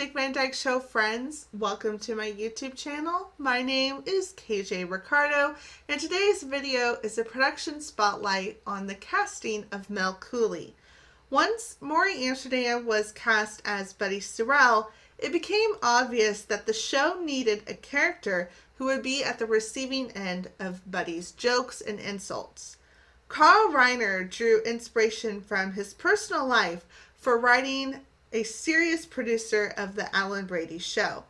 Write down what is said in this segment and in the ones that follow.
Dick Van Dyke Show friends, welcome to my YouTube channel. My name is KJ Ricardo, and today's video is a production spotlight on the casting of Mel Cooley. Once Maury Amsterdam was cast as Buddy Sorrell, it became obvious that the show needed a character who would be at the receiving end of Buddy's jokes and insults. Carl Reiner drew inspiration from his personal life for writing a serious producer of the Alan Brady Show.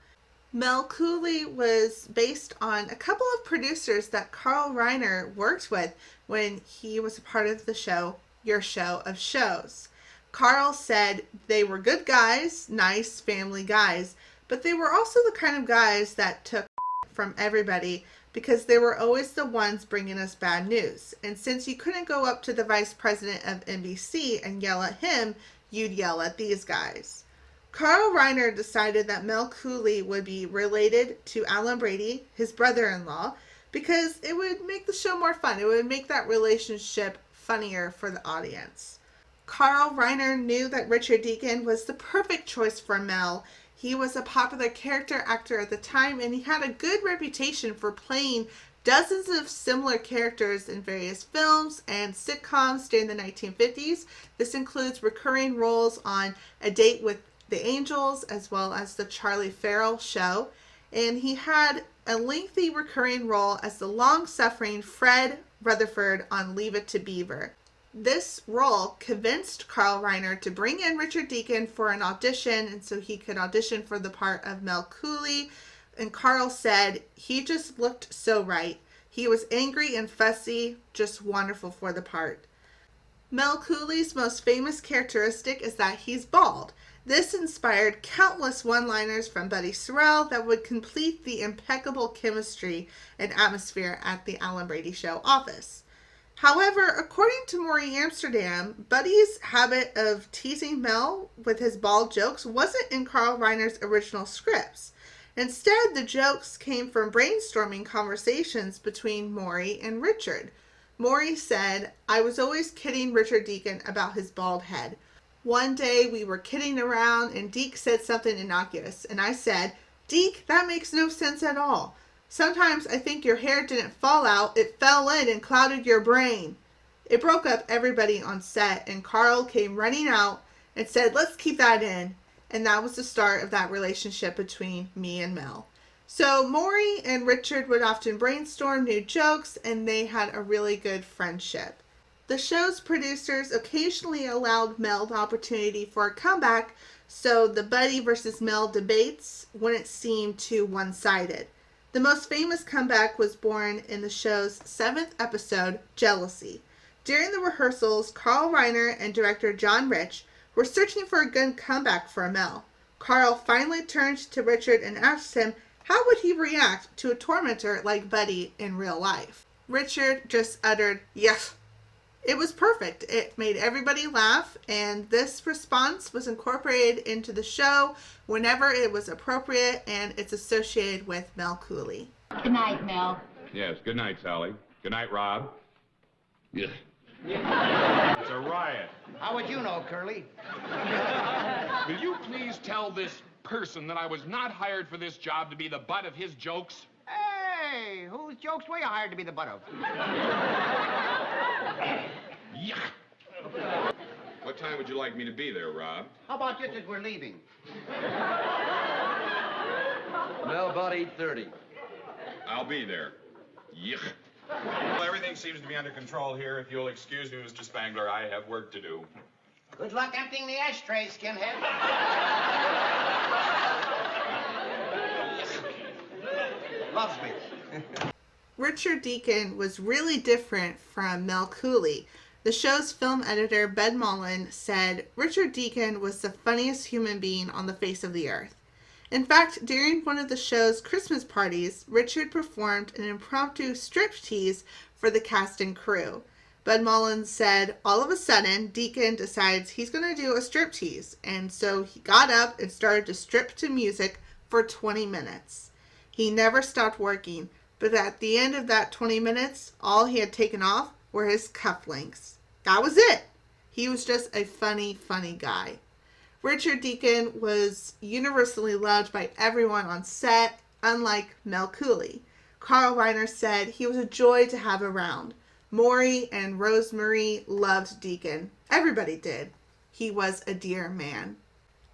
Mel Cooley was based on a couple of producers that Carl Reiner worked with when he was a part of the show, Your Show of Shows. Carl said they were good guys, nice family guys, but they were also the kind of guys that took from everybody because they were always the ones bringing us bad news. And since you couldn't go up to the vice president of NBC and yell at him, you'd yell at these guys. Carl Reiner decided that Mel Cooley would be related to Alan Brady, his brother-in-law, because it would make the show more fun. It would make that relationship funnier for the audience. Carl Reiner knew that Richard Deacon was the perfect choice for Mel. He was a popular character actor at the time, and he had a good reputation for playing dozens of similar characters in various films and sitcoms during the 1950s. This includes recurring roles on A Date with the Angels, as well as The Charlie Farrell Show. And he had a lengthy recurring role as the long-suffering Fred Rutherford on Leave It to Beaver. This role convinced Carl Reiner to bring in Richard Deacon for an audition, and so he could audition for the part of Mel Cooley. And Carl said he just looked so right. He was angry and fussy, just wonderful for the part. Mel Cooley's most famous characteristic is that he's bald. This inspired countless one-liners from Buddy Sorrell that would complete the impeccable chemistry and atmosphere at the Alan Brady Show office. However, according to Maury Amsterdam, Buddy's habit of teasing Mel with his bald jokes wasn't in Carl Reiner's original scripts. Instead, the jokes came from brainstorming conversations between Maury and Richard. Maury said, "I was always kidding Richard Deacon about his bald head. One day we were kidding around and Deke said something innocuous, and I said, 'Deke, that makes no sense at all. Sometimes I think your hair didn't fall out, it fell in and clouded your brain.' It broke up everybody on set, and Carl came running out and said, 'Let's keep that in.' And that was the start of that relationship between me and Mel." So Maury and Richard would often brainstorm new jokes, and they had a really good friendship. The show's producers occasionally allowed Mel the opportunity for a comeback, so the Buddy versus Mel debates wouldn't seem too one-sided. The most famous comeback was born in the show's 7th episode, Jealousy. During the rehearsals, Carl Reiner and director John Rich were searching for a good comeback for Mel. Carl finally turned to Richard and asked him how would he react to a tormentor like Buddy in real life. Richard just uttered, "Yes." It was perfect. It made everybody laugh, and this response was incorporated into the show whenever it was appropriate, and it's associated with Mel Cooley. Good night, Mel. Yes, good night, Sally. Good night, Rob. Yeah. It's a riot. How would you know, Curly? Will you please tell this person that I was not hired for this job to be the butt of his jokes? Hey, whose jokes were you hired to be the butt of? Yuck. What time would you like me to be there, Rob? How about just as we're leaving? Well, about 8:30. I'll be there. Yuck. Well, everything seems to be under control here. If you'll excuse me, Mr. Spangler, I have work to do. Good luck emptying the ashtray, skinhead. Loves me. Richard Deacon was really different from Mel Cooley. The show's film editor, Ben Mullen, said Richard Deacon was the funniest human being on the face of the earth. In fact, during one of the show's Christmas parties, Richard performed an impromptu striptease for the cast and crew. Ben Mullen said, all of a sudden, Deacon decides he's going to do a striptease, and so he got up and started to strip to music for 20 minutes. He never stopped working, but at the end of that 20 minutes, all he had taken off were his cufflinks. That was it. He was just a funny, funny guy. Richard Deacon was universally loved by everyone on set, unlike Mel Cooley. Carl Reiner said he was a joy to have around. Maury and Rosemarie loved Deacon. Everybody did. He was a dear man.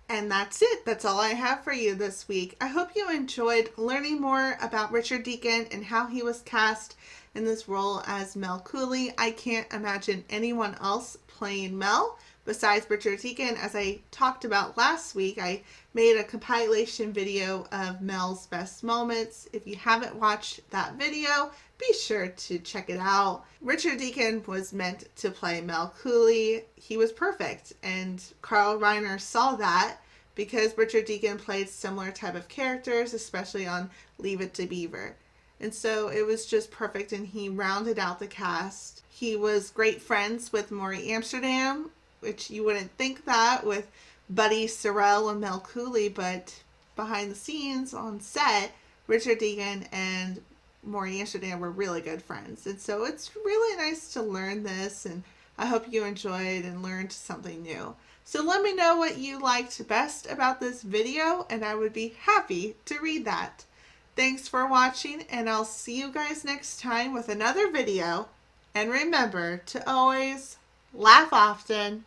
And that's it. That's all I have for you this week. I hope you enjoyed learning more about Richard Deacon and how he was cast in this role as Mel Cooley. I can't imagine anyone else playing Mel besides Richard Deacon. As I talked about last week, I made a compilation video of Mel's best moments. If you haven't watched that video, be sure to check it out. Richard Deacon was meant to play Mel Cooley. He was perfect, and Carl Reiner saw that because Richard Deacon played similar type of characters, especially on Leave It to Beaver. And so it was just perfect, and he rounded out the cast. He was great friends with Maury Amsterdam, which you wouldn't think that with Buddy Sorrell and Mel Cooley, but behind the scenes on set, Richard Deacon and Maury Amsterdam were really good friends. And so it's really nice to learn this, and I hope you enjoyed and learned something new. So let me know what you liked best about this video, and I would be happy to read that. Thanks for watching, and I'll see you guys next time with another video. And remember to always laugh often.